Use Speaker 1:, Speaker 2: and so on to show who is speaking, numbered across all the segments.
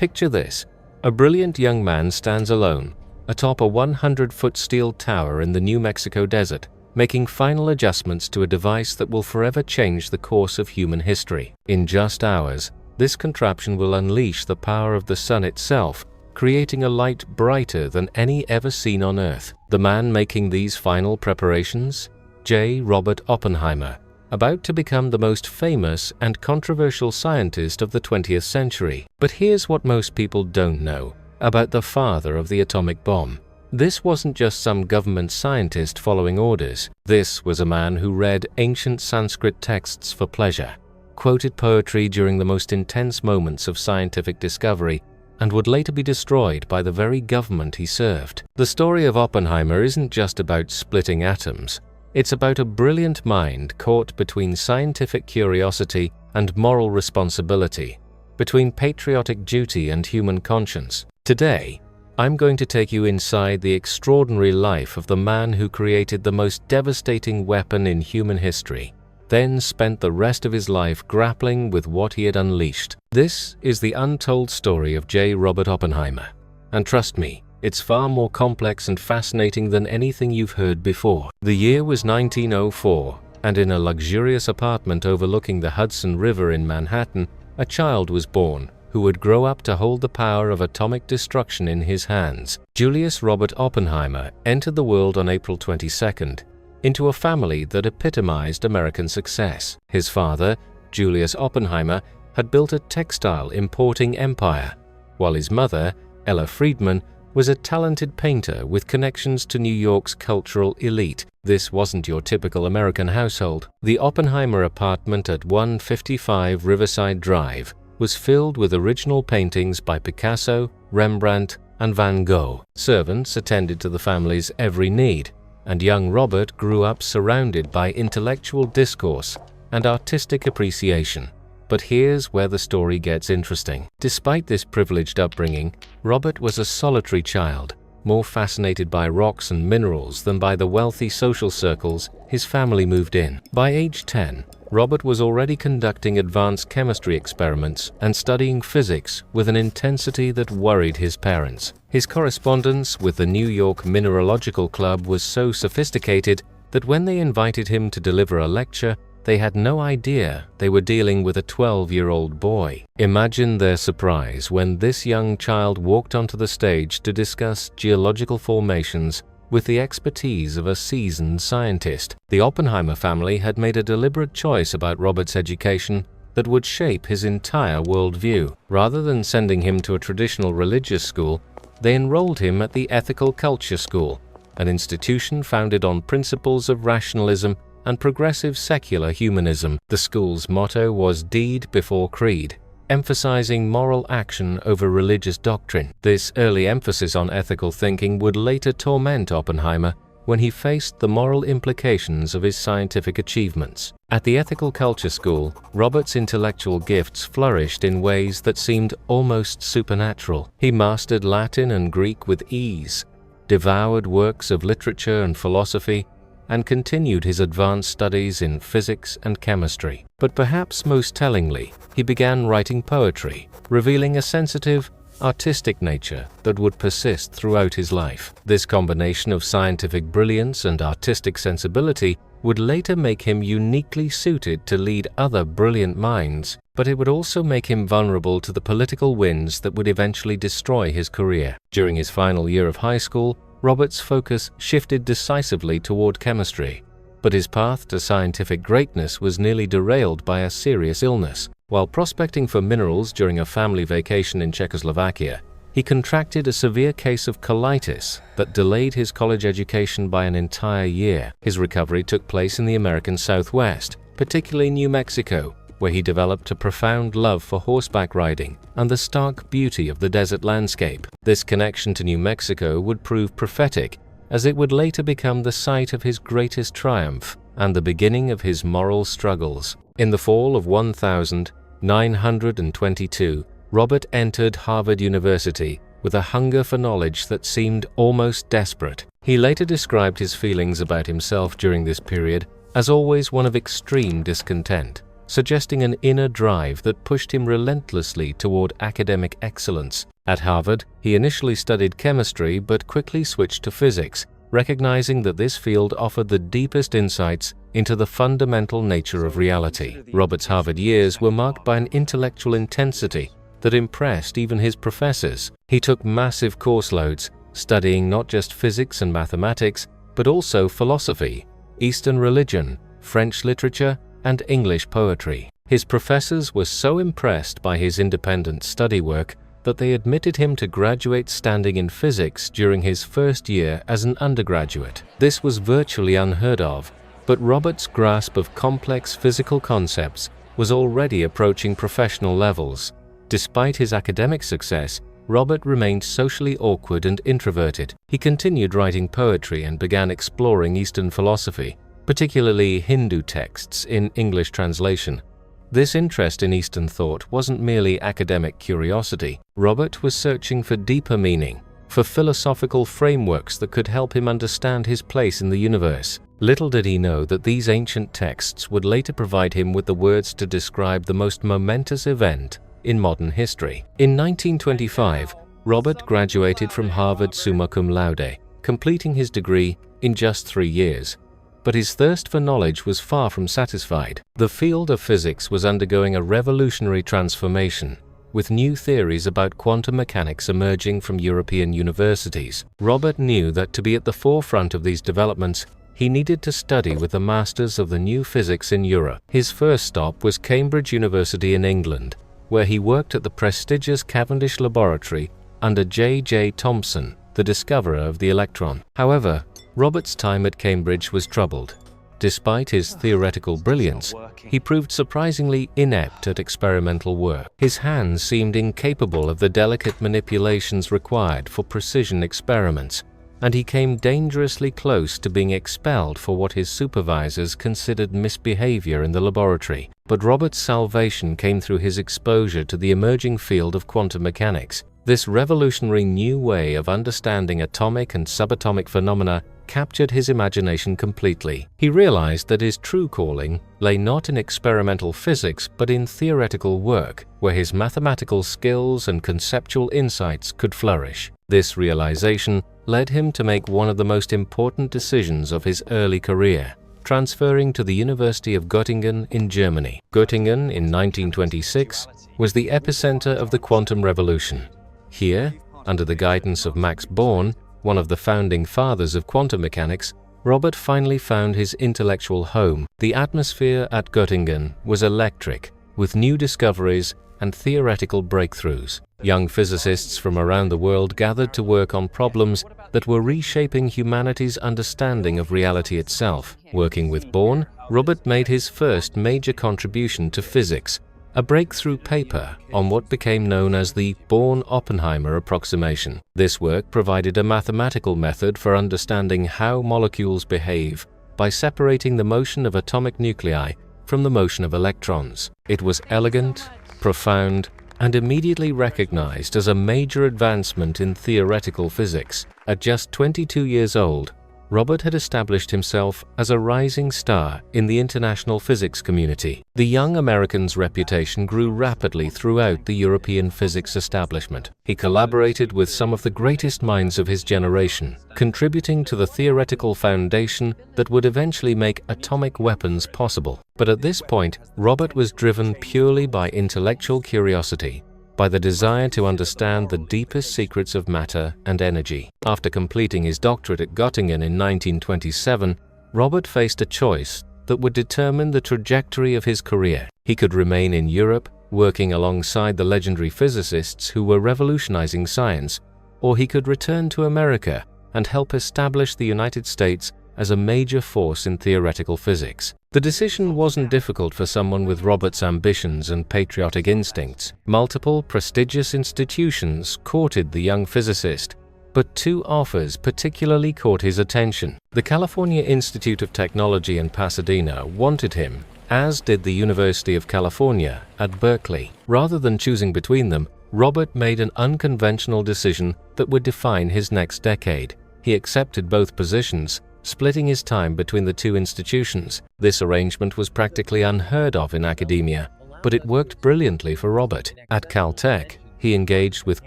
Speaker 1: Picture this. A brilliant young man stands alone atop a 100-foot steel tower in the New Mexico desert, making final adjustments to a device that will forever change the course of human history. In just hours, this contraption will unleash the power of the sun itself, creating a light brighter than any ever seen on Earth. The man making these final preparations? J. Robert Oppenheimer, about to become the most famous and controversial scientist of the 20th century. But here's what most people don't know about the father of the atomic bomb. This wasn't just some government scientist following orders. This was a man who read ancient Sanskrit texts for pleasure, quoted poetry during the most intense moments of scientific discovery, and would later be destroyed by the very government he served. The story of Oppenheimer isn't just about splitting atoms. It's about a brilliant mind caught between scientific curiosity and moral responsibility, between patriotic duty and human conscience. Today, I'm going to take you inside the extraordinary life of the man who created the most devastating weapon in human history, then spent the rest of his life grappling with what he had unleashed. This is the untold story of J. Robert Oppenheimer. And trust me, it's far more complex and fascinating than anything you've heard before. The year was 1904, and in a luxurious apartment overlooking the Hudson River in Manhattan, a child was born who would grow up to hold the power of atomic destruction in his hands. Julius Robert Oppenheimer entered the world on April 22nd into a family that epitomized American success. His father, Julius Oppenheimer, had built a textile importing empire, while his mother, Ella Friedman, was a talented painter with connections to New York's cultural elite. This wasn't your typical American household. The Oppenheimer apartment at 155 Riverside Drive was filled with original paintings by Picasso, Rembrandt, and Van Gogh. Servants attended to the family's every need, and young Robert grew up surrounded by intellectual discourse and artistic appreciation. But here's where the story gets interesting. Despite this privileged upbringing, Robert was a solitary child, more fascinated by rocks and minerals than by the wealthy social circles his family moved in. By age 10, Robert was already conducting advanced chemistry experiments and studying physics with an intensity that worried his parents. His correspondence with the New York Mineralogical Club was so sophisticated that when they invited him to deliver a lecture, they had no idea they were dealing with a 12-year-old boy. Imagine their surprise when this young child walked onto the stage to discuss geological formations with the expertise of a seasoned scientist. The Oppenheimer family had made a deliberate choice about Robert's education that would shape his entire worldview. Rather than sending him to a traditional religious school, they enrolled him at the Ethical Culture School, an institution founded on principles of rationalism and progressive secular humanism. The school's motto was "Deed before Creed," emphasizing moral action over religious doctrine. This early emphasis on ethical thinking would later torment Oppenheimer when he faced the moral implications of his scientific achievements. At the Ethical Culture School, Robert's intellectual gifts flourished in ways that seemed almost supernatural. He mastered Latin and Greek with ease, devoured works of literature and philosophy, and continued his advanced studies in physics and chemistry. But perhaps most tellingly, he began writing poetry, revealing a sensitive, artistic nature that would persist throughout his life. This combination of scientific brilliance and artistic sensibility would later make him uniquely suited to lead other brilliant minds, but it would also make him vulnerable to the political winds that would eventually destroy his career. During his final year of high school, Robert's focus shifted decisively toward chemistry, but his path to scientific greatness was nearly derailed by a serious illness. While prospecting for minerals during a family vacation in Czechoslovakia, he contracted a severe case of colitis that delayed his college education by an entire year. His recovery took place in the American Southwest, particularly New Mexico, where he developed a profound love for horseback riding and the stark beauty of the desert landscape. This connection to New Mexico would prove prophetic, as it would later become the site of his greatest triumph and the beginning of his moral struggles. In the fall of 1922, Robert entered Harvard University with a hunger for knowledge that seemed almost desperate. He later described his feelings about himself during this period as always one of extreme discontent, suggesting an inner drive that pushed him relentlessly toward academic excellence. At Harvard, he initially studied chemistry but quickly switched to physics, recognizing that this field offered the deepest insights into the fundamental nature of reality. Robert's Harvard years were marked by an intellectual intensity that impressed even his professors. He took massive course loads, studying not just physics and mathematics, but also philosophy, Eastern religion, French literature, and English poetry. His professors were so impressed by his independent study work that they admitted him to graduate standing in physics during his first year as an undergraduate. This was virtually unheard of, but Robert's grasp of complex physical concepts was already approaching professional levels. Despite his academic success, Robert remained socially awkward and introverted. He continued writing poetry and began exploring Eastern philosophy, particularly Hindu texts in English translation. This interest in Eastern thought wasn't merely academic curiosity. Robert was searching for deeper meaning, for philosophical frameworks that could help him understand his place in the universe. Little did he know that these ancient texts would later provide him with the words to describe the most momentous event in modern history. In 1925, Robert graduated from Harvard summa cum laude, completing his degree in just 3 years. But his thirst for knowledge was far from satisfied. The field of physics was undergoing a revolutionary transformation, with new theories about quantum mechanics emerging from European universities. Robert knew that to be at the forefront of these developments, he needed to study with the masters of the new physics in Europe. His first stop was Cambridge University in England, where he worked at the prestigious Cavendish Laboratory under J.J. Thomson, the discoverer of the electron. However, Robert's time at Cambridge was troubled. Despite his theoretical brilliance, he proved surprisingly inept at experimental work. His hands seemed incapable of the delicate manipulations required for precision experiments, and he came dangerously close to being expelled for what his supervisors considered misbehavior in the laboratory. But Robert's salvation came through his exposure to the emerging field of quantum mechanics. This revolutionary new way of understanding atomic and subatomic phenomena captured his imagination completely. He realized that his true calling lay not in experimental physics but in theoretical work, where his mathematical skills and conceptual insights could flourish. This realization led him to make one of the most important decisions of his early career, transferring to the University of Göttingen in Germany. Göttingen in 1926 was the epicenter of the quantum revolution. Here, under the guidance of Max Born, one of the founding fathers of quantum mechanics, Robert finally found his intellectual home. The atmosphere at Göttingen was electric, with new discoveries and theoretical breakthroughs. Young physicists from around the world gathered to work on problems that were reshaping humanity's understanding of reality itself. Working with Born, Robert made his first major contribution to physics, a breakthrough paper on what became known as the Born-Oppenheimer approximation. This work provided a mathematical method for understanding how molecules behave by separating the motion of atomic nuclei from the motion of electrons. It was elegant, profound, and immediately recognized as a major advancement in theoretical physics. At just 22 years old, Robert had established himself as a rising star in the international physics community. The young American's reputation grew rapidly throughout the European physics establishment. He collaborated with some of the greatest minds of his generation, contributing to the theoretical foundation that would eventually make atomic weapons possible. But at this point, Robert was driven purely by intellectual curiosity, by the desire to understand the deepest secrets of matter and energy. After completing his doctorate at Göttingen in 1927, Robert faced a choice that would determine the trajectory of his career. He could remain in Europe, working alongside the legendary physicists who were revolutionizing science, or he could return to America and help establish the United States as a major force in theoretical physics. The decision wasn't difficult for someone with Robert's ambitions and patriotic instincts. Multiple prestigious institutions courted the young physicist, but two offers particularly caught his attention. The California Institute of Technology in Pasadena wanted him, as did the University of California at Berkeley. Rather than choosing between them, Robert made an unconventional decision that would define his next decade. He accepted both positions, splitting his time between the two institutions. This arrangement was practically unheard of in academia, but it worked brilliantly for Robert. At Caltech, he engaged with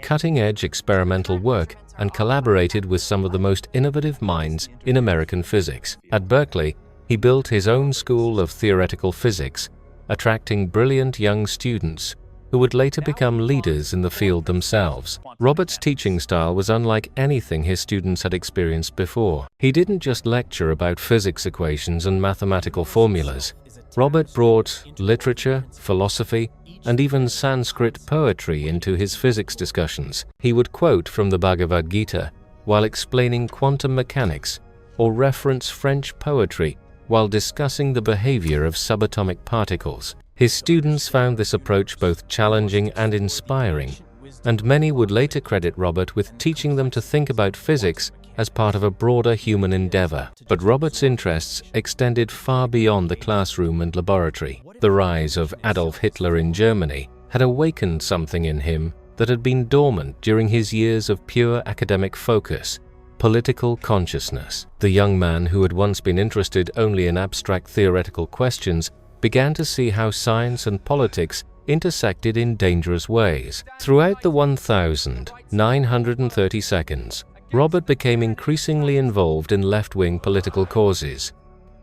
Speaker 1: cutting-edge experimental work and collaborated with some of the most innovative minds in American physics. At Berkeley, he built his own school of theoretical physics, attracting brilliant young students who would later become leaders in the field themselves. Robert's teaching style was unlike anything his students had experienced before. He didn't just lecture about physics equations and mathematical formulas. Robert brought literature, philosophy, and even Sanskrit poetry into his physics discussions. He would quote from the Bhagavad Gita while explaining quantum mechanics, or reference French poetry while discussing the behavior of subatomic particles. His students found this approach both challenging and inspiring, and many would later credit Robert with teaching them to think about physics as part of a broader human endeavor. But Robert's interests extended far beyond the classroom and laboratory. The rise of Adolf Hitler in Germany had awakened something in him that had been dormant during his years of pure academic focus: political consciousness. The young man who had once been interested only in abstract theoretical questions began to see how science and politics intersected in dangerous ways. Throughout the 1,930 seconds, Robert became increasingly involved in left-wing political causes.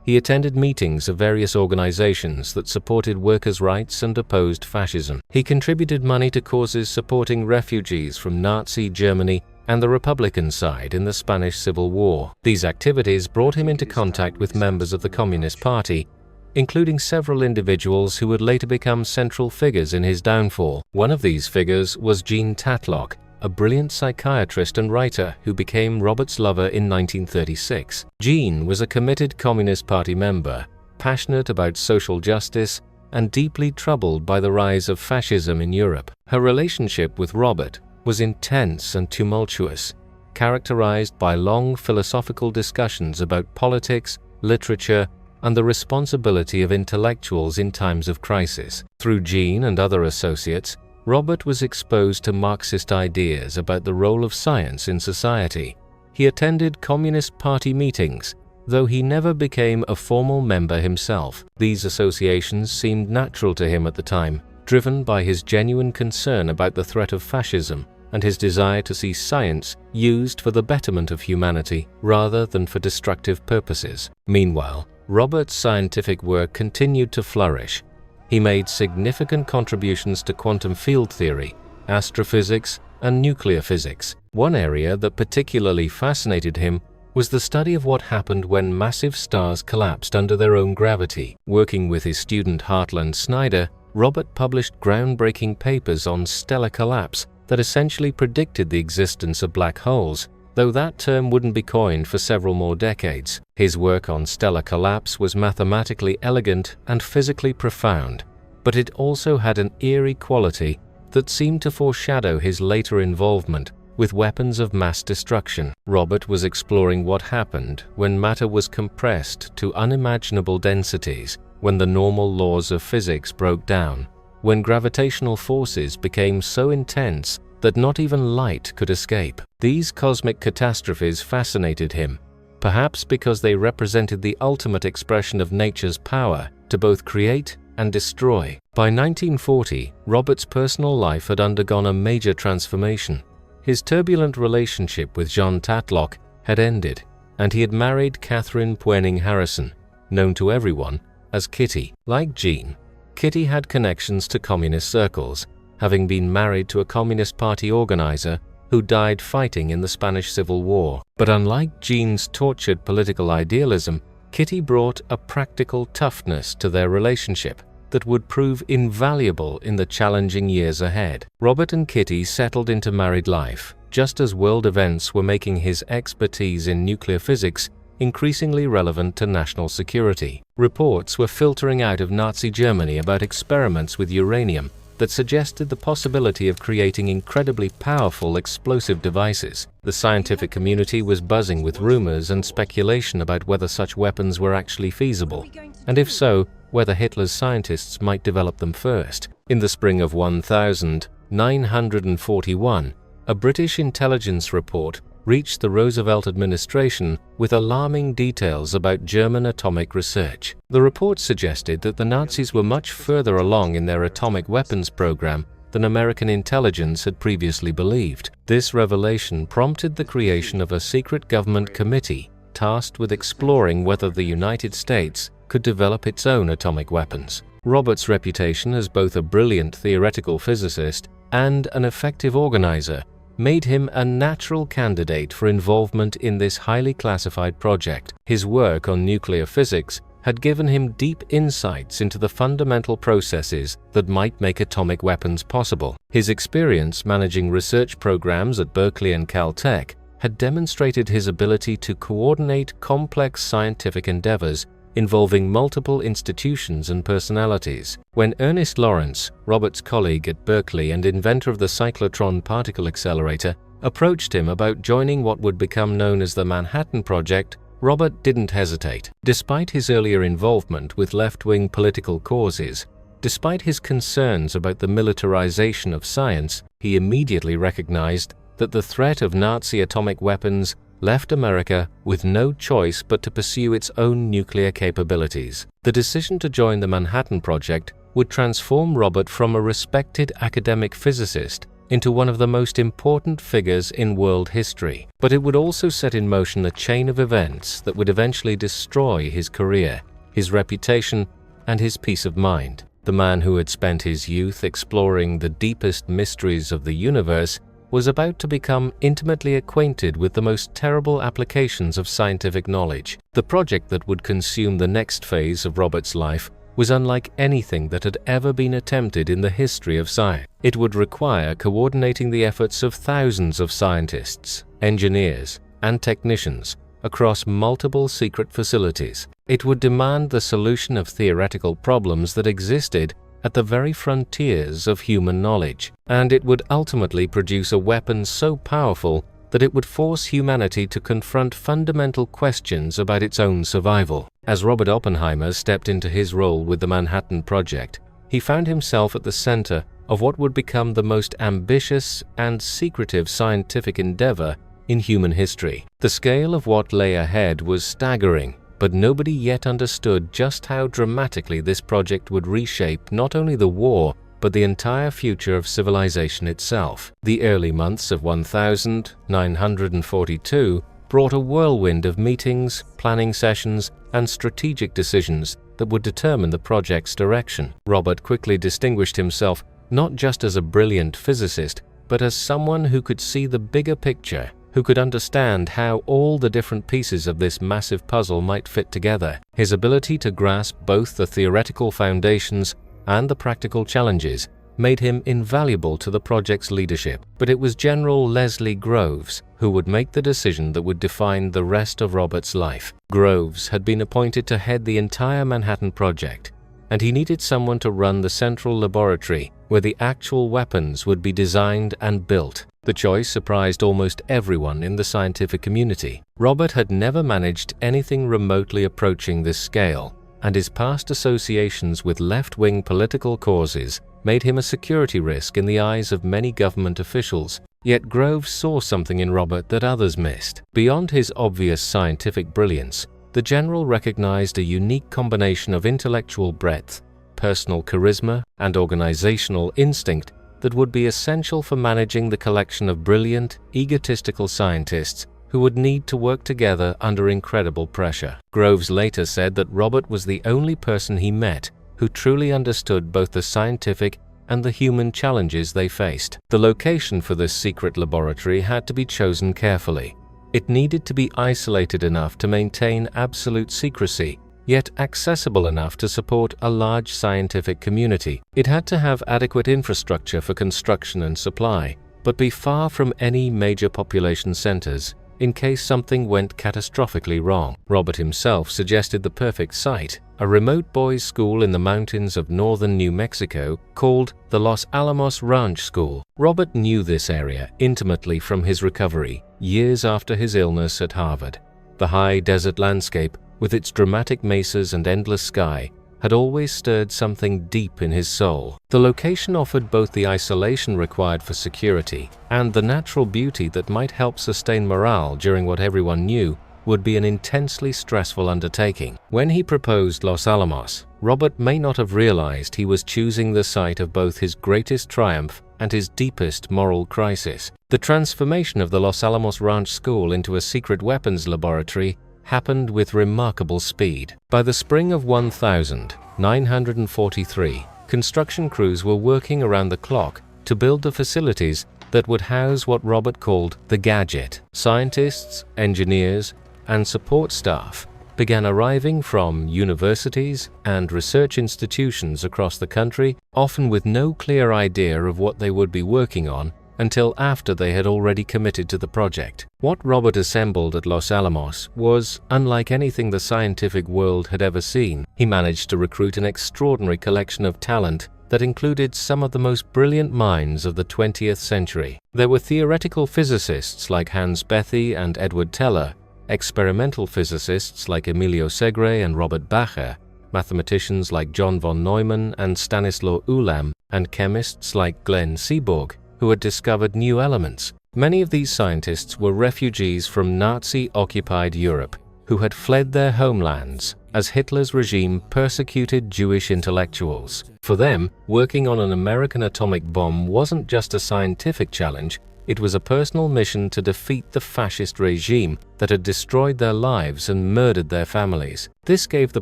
Speaker 1: He attended meetings of various organizations that supported workers' rights and opposed fascism. He contributed money to causes supporting refugees from Nazi Germany and the Republican side in the Spanish Civil War. These activities brought him into contact with members of the Communist Party, including several individuals who would later become central figures in his downfall. One of these figures was Jean Tatlock, a brilliant psychiatrist and writer who became Robert's lover in 1936. Jean was a committed Communist Party member, passionate about social justice and deeply troubled by the rise of fascism in Europe. Her relationship with Robert was intense and tumultuous, characterized by long philosophical discussions about politics, literature, and the responsibility of intellectuals in times of crisis. Through Jean and other associates, Robert was exposed to Marxist ideas about the role of science in society. He attended Communist Party meetings, though he never became a formal member himself. These associations seemed natural to him at the time, driven by his genuine concern about the threat of fascism and his desire to see science used for the betterment of humanity rather than for destructive purposes. Meanwhile, Robert's scientific work continued to flourish. He made significant contributions to quantum field theory, astrophysics, and nuclear physics. One area that particularly fascinated him was the study of what happened when massive stars collapsed under their own gravity. Working with his student Hartland Snyder, Robert published groundbreaking papers on stellar collapse that essentially predicted the existence of black holes, though that term wouldn't be coined for several more decades. His work on stellar collapse was mathematically elegant and physically profound, but it also had an eerie quality that seemed to foreshadow his later involvement with weapons of mass destruction. Robert was exploring what happened when matter was compressed to unimaginable densities, when the normal laws of physics broke down, when gravitational forces became so intense that not even light could escape. These cosmic catastrophes fascinated him, perhaps because they represented the ultimate expression of nature's power to both create and destroy. By 1940, Robert's personal life had undergone a major transformation. His turbulent relationship with Jean Tatlock had ended, and he had married Catherine Poening Harrison, known to everyone as Kitty. Like Jean, Kitty had connections to communist circles, having been married to a Communist Party organizer who died fighting in the Spanish Civil War. But unlike Jean's tortured political idealism, Kitty brought a practical toughness to their relationship that would prove invaluable in the challenging years ahead. Robert and Kitty settled into married life, just as world events were making his expertise in nuclear physics increasingly relevant to national security. Reports were filtering out of Nazi Germany about experiments with uranium that suggested the possibility of creating incredibly powerful explosive devices. The scientific community was buzzing with rumors and speculation about whether such weapons were actually feasible, and if so, whether Hitler's scientists might develop them first. In the spring of 1941, a British intelligence report reached the Roosevelt administration with alarming details about German atomic research. The report suggested that the Nazis were much further along in their atomic weapons program than American intelligence had previously believed. This revelation prompted the creation of a secret government committee tasked with exploring whether the United States could develop its own atomic weapons. Robert's reputation as both a brilliant theoretical physicist and an effective organizer made him a natural candidate for involvement in this highly classified project. His work on nuclear physics had given him deep insights into the fundamental processes that might make atomic weapons possible. His experience managing research programs at Berkeley and Caltech had demonstrated his ability to coordinate complex scientific endeavors involving multiple institutions and personalities. When Ernest Lawrence, Robert's colleague at Berkeley and inventor of the cyclotron particle accelerator, approached him about joining what would become known as the Manhattan Project, Robert didn't hesitate. Despite his earlier involvement with left-wing political causes, despite his concerns about the militarization of science, he immediately recognized that the threat of Nazi atomic weapons left America with no choice but to pursue its own nuclear capabilities. The decision to join the Manhattan Project would transform Robert from a respected academic physicist into one of the most important figures in world history. But it would also set in motion a chain of events that would eventually destroy his career, his reputation, and his peace of mind. The man who had spent his youth exploring the deepest mysteries of the universe was about to become intimately acquainted with the most terrible applications of scientific knowledge. The project that would consume the next phase of Robert's life was unlike anything that had ever been attempted in the history of science. It would require coordinating the efforts of thousands of scientists, engineers, and technicians across multiple secret facilities. It would demand the solution of theoretical problems that existed at the very frontiers of human knowledge, and it would ultimately produce a weapon so powerful that it would force humanity to confront fundamental questions about its own survival. As Robert Oppenheimer stepped into his role with the Manhattan Project, he found himself at the center of what would become the most ambitious and secretive scientific endeavor in human history. The scale of what lay ahead was staggering, but nobody yet understood just how dramatically this project would reshape not only the war, but the entire future of civilization itself. The early months of 1942 brought a whirlwind of meetings, planning sessions, and strategic decisions that would determine the project's direction. Robert quickly distinguished himself not just as a brilliant physicist, but as someone who could see the bigger picture, who could understand how all the different pieces of this massive puzzle might fit together. His ability to grasp both the theoretical foundations and the practical challenges made him invaluable to the project's leadership. But it was General Leslie Groves who would make the decision that would define the rest of Robert's life. Groves had been appointed to head the entire Manhattan Project, and he needed someone to run the central laboratory where the actual weapons would be designed and built. The choice surprised almost everyone in the scientific community. Robert had never managed anything remotely approaching this scale, and his past associations with left-wing political causes made him a security risk in the eyes of many government officials. Yet Groves saw something in Robert that others missed. Beyond his obvious scientific brilliance, the general recognized a unique combination of intellectual breadth, personal charisma, and organizational instinct that would be essential for managing the collection of brilliant, egotistical scientists who would need to work together under incredible pressure. Groves later said that Robert was the only person he met who truly understood both the scientific and the human challenges they faced. The location for this secret laboratory had to be chosen carefully. It needed to be isolated enough to maintain absolute secrecy, yet accessible enough to support a large scientific community. It had to have adequate infrastructure for construction and supply, but be far from any major population centers in case something went catastrophically wrong. Robert himself suggested the perfect site, a remote boys' school in the mountains of northern New Mexico called the Los Alamos Ranch School. Robert knew this area intimately from his recovery, years after his illness at Harvard. The high desert landscape, with its dramatic mesas and endless sky, had always stirred something deep in his soul. The location offered both the isolation required for security and the natural beauty that might help sustain morale during what everyone knew would be an intensely stressful undertaking. When he proposed Los Alamos, Robert may not have realized he was choosing the site of both his greatest triumph and his deepest moral crisis. The transformation of the Los Alamos Ranch School into a secret weapons laboratory happened with remarkable speed. By the spring of 1943, construction crews were working around the clock to build the facilities that would house what Robert called the gadget. Scientists, engineers, and support staff began arriving from universities and research institutions across the country, often with no clear idea of what they would be working on until after they had already committed to the project. What Robert assembled at Los Alamos was unlike anything the scientific world had ever seen. He managed to recruit an extraordinary collection of talent that included some of the most brilliant minds of the 20th century. There were theoretical physicists like Hans Bethe and Edward Teller, experimental physicists like Emilio Segre and Robert Bacher, mathematicians like John von Neumann and Stanislaw Ulam, and chemists like Glenn Seaborg, who had discovered new elements. Many of these scientists were refugees from Nazi-occupied Europe who had fled their homelands as Hitler's regime persecuted Jewish intellectuals. For them, working on an American atomic bomb wasn't just a scientific challenge, it was a personal mission to defeat the fascist regime that had destroyed their lives and murdered their families. This gave the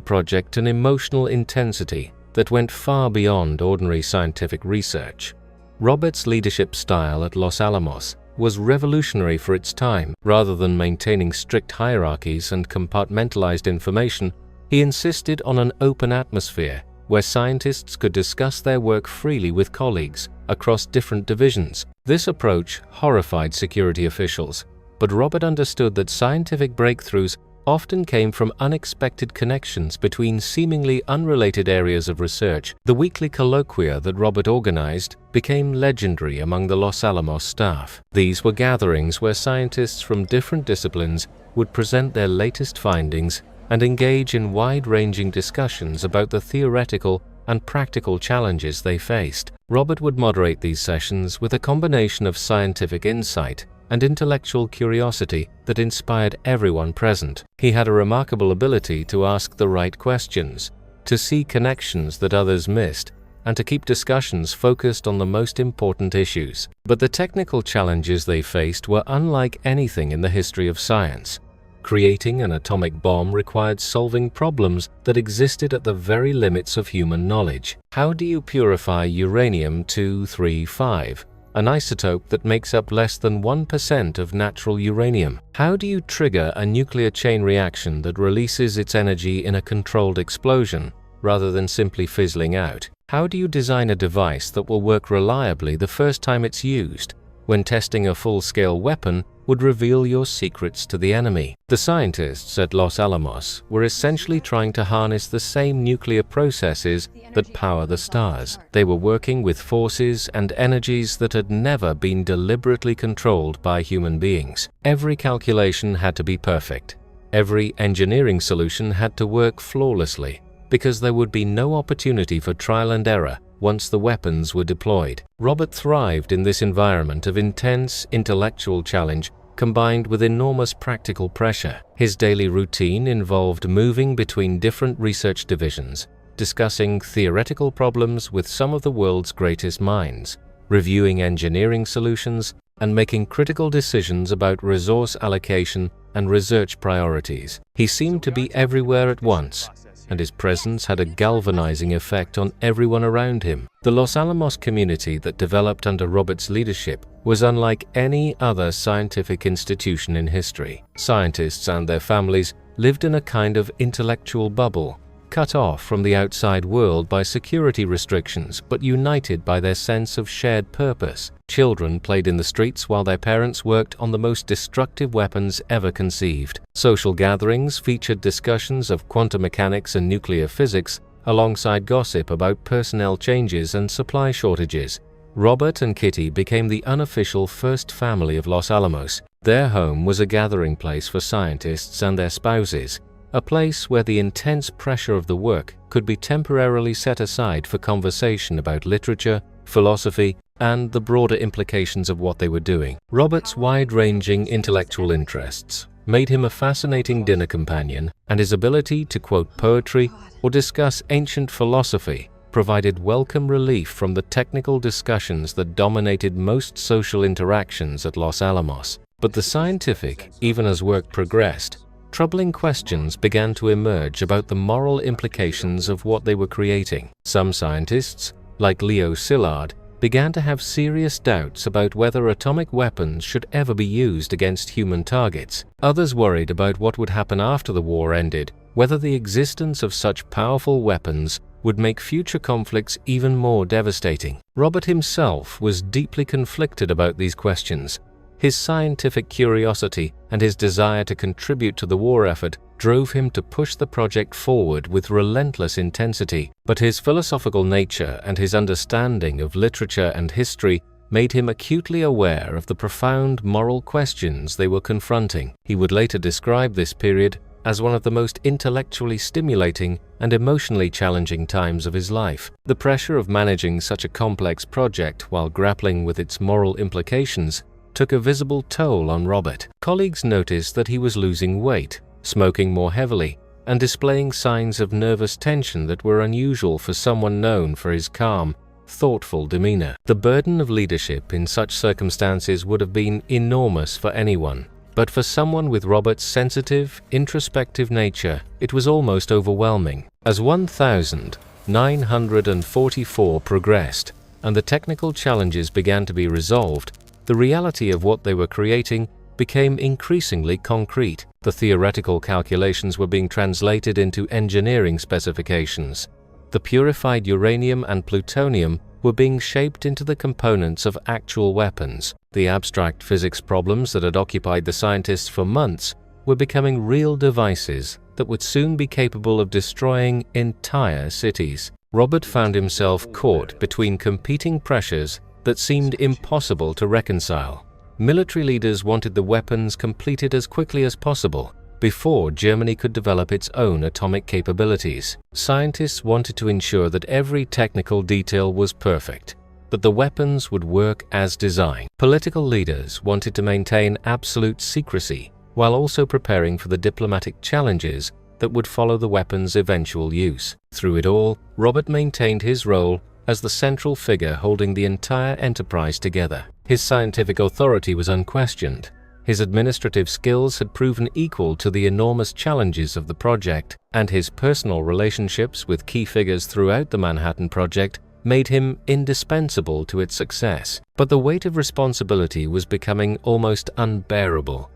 Speaker 1: project an emotional intensity that went far beyond ordinary scientific research. Robert's leadership style at Los Alamos was revolutionary for its time. Rather than maintaining strict hierarchies and compartmentalized information, he insisted on an open atmosphere where scientists could discuss their work freely with colleagues across different divisions. This approach horrified security officials, but Robert understood that scientific breakthroughs often came from unexpected connections between seemingly unrelated areas of research. The weekly colloquia that Robert organized became legendary among the Los Alamos staff. These were gatherings where scientists from different disciplines would present their latest findings and engage in wide-ranging discussions about the theoretical and practical challenges they faced. Robert would moderate these sessions with a combination of scientific insight and intellectual curiosity that inspired everyone present. He had a remarkable ability to ask the right questions, to see connections that others missed, and to keep discussions focused on the most important issues. But the technical challenges they faced were unlike anything in the history of science. Creating an atomic bomb required solving problems that existed at the very limits of human knowledge. How do you purify uranium-235? An isotope that makes up less than 1% of natural uranium? How do you trigger a nuclear chain reaction that releases its energy in a controlled explosion, rather than simply fizzling out? How do you design a device that will work reliably the first time it's used, when testing a full-scale weapon would reveal your secrets to the enemy? The scientists at Los Alamos were essentially trying to harness the same nuclear processes that power the stars. They were working with forces and energies that had never been deliberately controlled by human beings. Every calculation had to be perfect. Every engineering solution had to work flawlessly, because there would be no opportunity for trial and error once the weapons were deployed. Robert thrived in this environment of intense intellectual challenge combined with enormous practical pressure. His daily routine involved moving between different research divisions, discussing theoretical problems with some of the world's greatest minds, reviewing engineering solutions, and making critical decisions about resource allocation and research priorities. He seemed to be everywhere at once, and his presence had a galvanizing effect on everyone around him. The Los Alamos community that developed under Robert's leadership was unlike any other scientific institution in history. Scientists and their families lived in a kind of intellectual bubble, cut off from the outside world by security restrictions, but united by their sense of shared purpose. Children played in the streets while their parents worked on the most destructive weapons ever conceived. Social gatherings featured discussions of quantum mechanics and nuclear physics, alongside gossip about personnel changes and supply shortages. Robert and Kitty became the unofficial first family of Los Alamos. Their home was a gathering place for scientists and their spouses, a place where the intense pressure of the work could be temporarily set aside for conversation about literature, philosophy, and the broader implications of what they were doing. Robert's wide-ranging intellectual interests made him a fascinating dinner companion, and his ability to quote poetry or discuss ancient philosophy provided welcome relief from the technical discussions that dominated most social interactions at Los Alamos. But the scientific, even as work progressed, troubling questions began to emerge about the moral implications of what they were creating. Some scientists, like Leo Szilard, began to have serious doubts about whether atomic weapons should ever be used against human targets. Others worried about what would happen after the war ended, whether the existence of such powerful weapons would make future conflicts even more devastating. Robert himself was deeply conflicted about these questions. His scientific curiosity and his desire to contribute to the war effort drove him to push the project forward with relentless intensity, but his philosophical nature and his understanding of literature and history made him acutely aware of the profound moral questions they were confronting. He would later describe this period as one of the most intellectually stimulating and emotionally challenging times of his life. The pressure of managing such a complex project while grappling with its moral implications took a visible toll on Robert. Colleagues noticed that he was losing weight, smoking more heavily, and displaying signs of nervous tension that were unusual for someone known for his calm, thoughtful demeanor. The burden of leadership in such circumstances would have been enormous for anyone, but for someone with Robert's sensitive, introspective nature, it was almost overwhelming. As 1944 progressed, and the technical challenges began to be resolved, the reality of what they were creating became increasingly concrete. The theoretical calculations were being translated into engineering specifications. The purified uranium and plutonium were being shaped into the components of actual weapons. The abstract physics problems that had occupied the scientists for months were becoming real devices that would soon be capable of destroying entire cities. Robert found himself caught between competing pressures that seemed impossible to reconcile. Military leaders wanted the weapons completed as quickly as possible, before Germany could develop its own atomic capabilities. Scientists wanted to ensure that every technical detail was perfect, that the weapons would work as designed. Political leaders wanted to maintain absolute secrecy, while also preparing for the diplomatic challenges that would follow the weapon's eventual use. Through it all, Robert maintained his role as the central figure holding the entire enterprise together. His scientific authority was unquestioned. His administrative skills had proven equal to the enormous challenges of the project, and his personal relationships with key figures throughout the Manhattan Project made him indispensable to its success. But the weight of responsibility was becoming almost unbearable.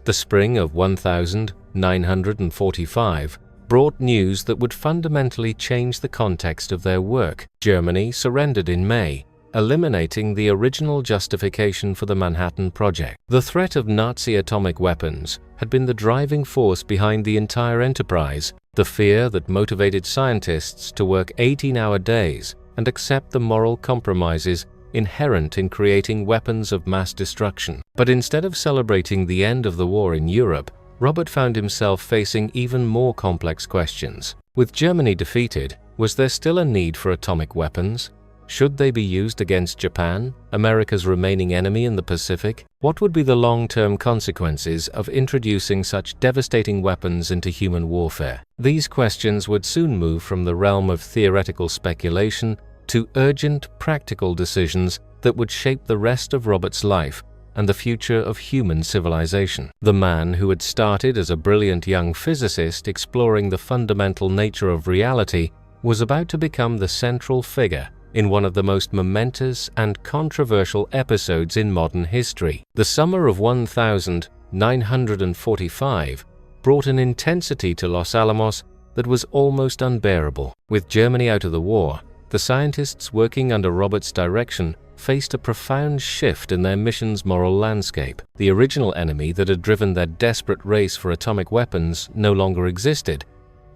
Speaker 1: The spring of 1945 brought news that would fundamentally change the context of their work. Germany surrendered in May, eliminating the original justification for the Manhattan Project. The threat of Nazi atomic weapons had been the driving force behind the entire enterprise, the fear that motivated scientists to work 18-hour days and accept the moral compromises inherent in creating weapons of mass destruction. But instead of celebrating the end of the war in Europe, Robert found himself facing even more complex questions. With Germany defeated, was there still a need for atomic weapons? Should they be used against Japan, America's remaining enemy in the Pacific? What would be the long-term consequences of introducing such devastating weapons into human warfare? These questions would soon move from the realm of theoretical speculation to urgent, practical decisions that would shape the rest of Robert's life and the future of human civilization. The man who had started as a brilliant young physicist exploring the fundamental nature of reality was about to become the central figure in one of the most momentous and controversial episodes in modern history. The summer of 1945 brought an intensity to Los Alamos that was almost unbearable. With Germany out of the war, the scientists working under Robert's direction faced a profound shift in their mission's moral landscape. The original enemy that had driven their desperate race for atomic weapons no longer existed,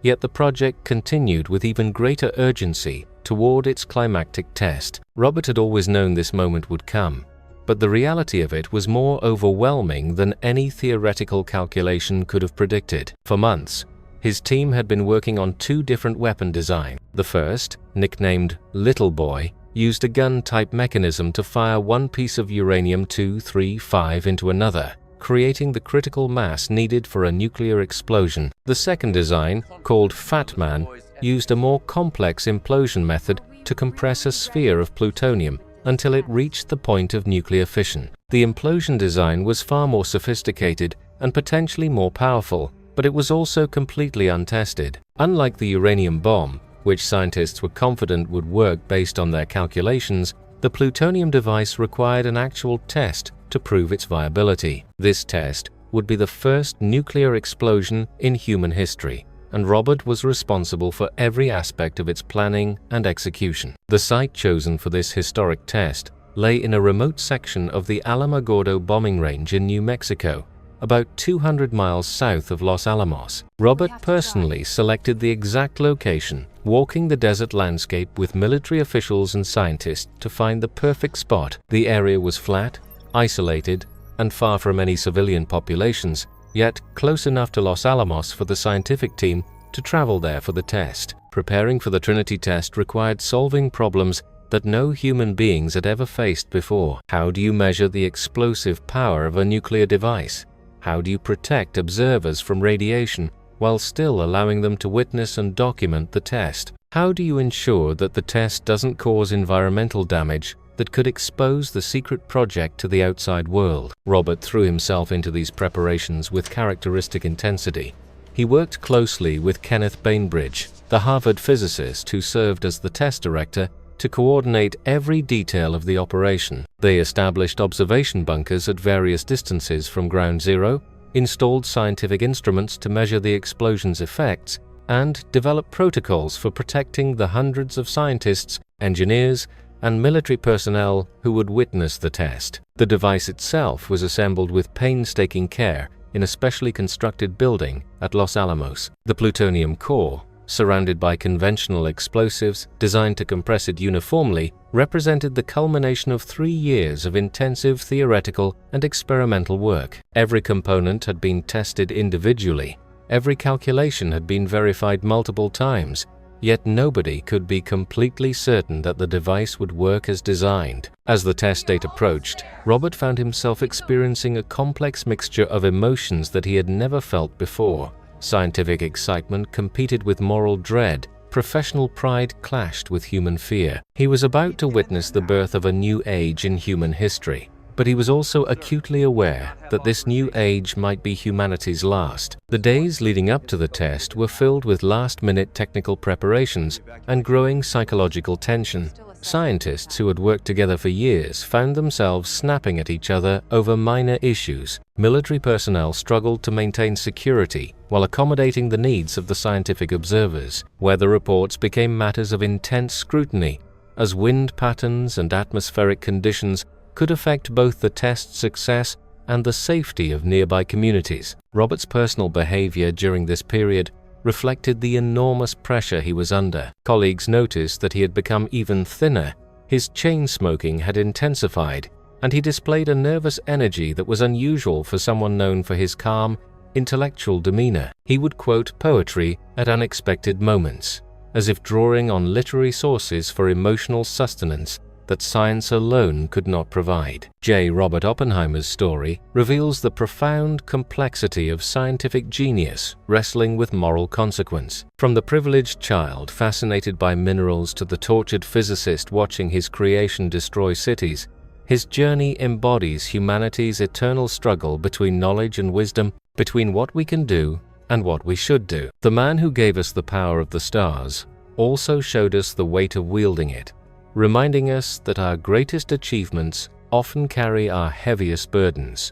Speaker 1: yet the project continued with even greater urgency toward its climactic test. Robert had always known this moment would come, but the reality of it was more overwhelming than any theoretical calculation could have predicted. For months, His team had been working on two different weapon designs. The first, nicknamed Little Boy, used a gun-type mechanism to fire one piece of uranium-235 into another, creating the critical mass needed for a nuclear explosion. The second design, called Fat Man, used a more complex implosion method to compress a sphere of plutonium until it reached the point of nuclear fission. The implosion design was far more sophisticated and potentially more powerful, but it was also completely untested. Unlike the uranium bomb, which scientists were confident would work based on their calculations, the plutonium device required an actual test to prove its viability. This test would be the first nuclear explosion in human history, and Robert was responsible for every aspect of its planning and execution. The site chosen for this historic test lay in a remote section of the Alamogordo bombing range in New Mexico, about 200 miles south of Los Alamos. Robert personally selected the exact location, walking the desert landscape with military officials and scientists to find the perfect spot. The area was flat, isolated, and far from any civilian populations, yet close enough to Los Alamos for the scientific team to travel there for the test. Preparing for the Trinity test required solving problems that no human beings had ever faced before. How do you measure the explosive power of a nuclear device? How do you protect observers from radiation while still allowing them to witness and document the test? How do you ensure that the test doesn't cause environmental damage that could expose the secret project to the outside world? Robert threw himself into these preparations with characteristic intensity. He worked closely with Kenneth Bainbridge, the Harvard physicist who served as the test director, to coordinate every detail of the operation. They established observation bunkers at various distances from ground zero, installed scientific instruments to measure the explosion's effects, and developed protocols for protecting the hundreds of scientists, engineers, and military personnel who would witness the test. The device itself was assembled with painstaking care in a specially constructed building at Los Alamos. The plutonium core, surrounded by conventional explosives designed to compress it uniformly, represented the culmination of 3 years of intensive theoretical and experimental work. Every component had been tested individually. Every calculation had been verified multiple times, yet nobody could be completely certain that the device would work as designed. As the test date approached, Robert found himself experiencing a complex mixture of emotions that he had never felt before. Scientific excitement competed with moral dread. Professional pride clashed with human fear. He was about to witness the birth of a new age in human history, but he was also acutely aware that this new age might be humanity's last. The days leading up to the test were filled with last-minute technical preparations and growing psychological tension. Scientists who had worked together for years found themselves snapping at each other over minor issues. Military personnel struggled to maintain security while accommodating the needs of the scientific observers. Weather reports became matters of intense scrutiny, as wind patterns and atmospheric conditions could affect both the test's success and the safety of nearby communities. Robert's personal behavior during this period reflected the enormous pressure he was under. Colleagues noticed that he had become even thinner. His chain smoking had intensified, and he displayed a nervous energy that was unusual for someone known for his calm, intellectual demeanor. He would quote poetry at unexpected moments, as if drawing on literary sources for emotional sustenance that science alone could not provide. J. Robert Oppenheimer's story reveals the profound complexity of scientific genius wrestling with moral consequence. From the privileged child fascinated by minerals to the tortured physicist watching his creation destroy cities, his journey embodies humanity's eternal struggle between knowledge and wisdom, between what we can do and what we should do. The man who gave us the power of the stars also showed us the weight of wielding it, reminding us that our greatest achievements often carry our heaviest burdens.